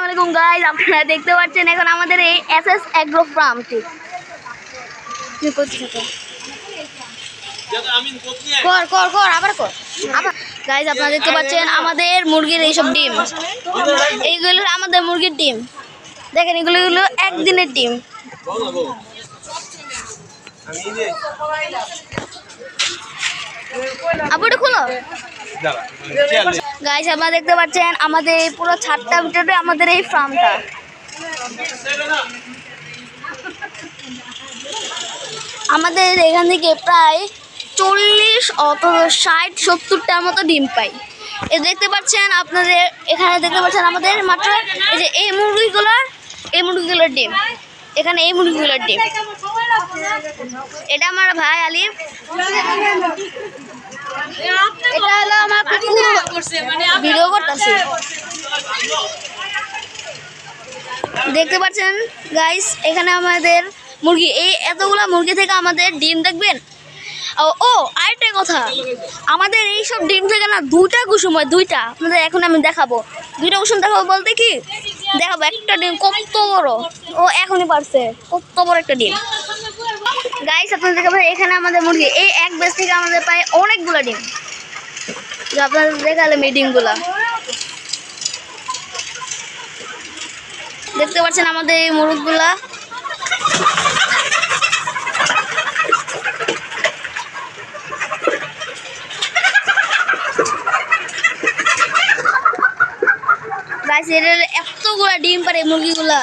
আলাইকুম গাইস, আপনারা দেখতে পাচ্ছেন এখন আমাদের এই এসএস এগ্রো ফার্মটি। কি করছিস তো? আবার গাইস, আপনারা দেখতে পাচ্ছেন আমাদের মুরগির এইসব ডিম। এইগুলো আমাদের মুরগির ডিম। দেখেন, এগুলো একদিনের ডিম। আবুটা খুলো। গাইস, আপনারা দেখতে পাচ্ছেন আমাদের এই পুরো ছাদটার ভিতরে আমাদের এই ফার্মটা। আমাদের এখান থেকে প্রায় 40 অথবা 60-70টার মতো ডিম পাই। এই দেখতে পাচ্ছেন আপনাদের এখানে দেখতে পাচ্ছেন আমাদের মাত্র এই যে এই মুরগিগুলোর ডিম। এখানে এই মুরগিগুলোর ডিম। এটা আমার ভাই আলিফ। এটা হলো আমার ভিডিও করতেছি। দেখতে পাচ্ছেন গাইস, এখানে আমাদের মুরগি, এই এতগুলা মুরগি থেকে আমাদের ডিম দেখবেন। ও আরেকটা কথা, আমাদের এইসব ডিম থেকে না 2টা কুসুম হয়, 2টা। আপনাদের এখন আমি দেখাবো 2টা কুসুম দেখাবো বলতে কি দেখাবো। একটা ডিম কত বড়, ও এখনই পারছে, কত বড় একটা ডিম। গাইস, আপনাদের দেখাবো এখানে আমাদের মুরগি এই এক বেস থেকে আমাদের পায় অনেকগুলো ডিম। আপনাদের দেখালাম এই ডিমগুলা। দেখতে পাচ্ছেন আমাদের এই মুরগগুলা। গাইস, এর এতগুলা ডিম পারে মুরগিগুলা।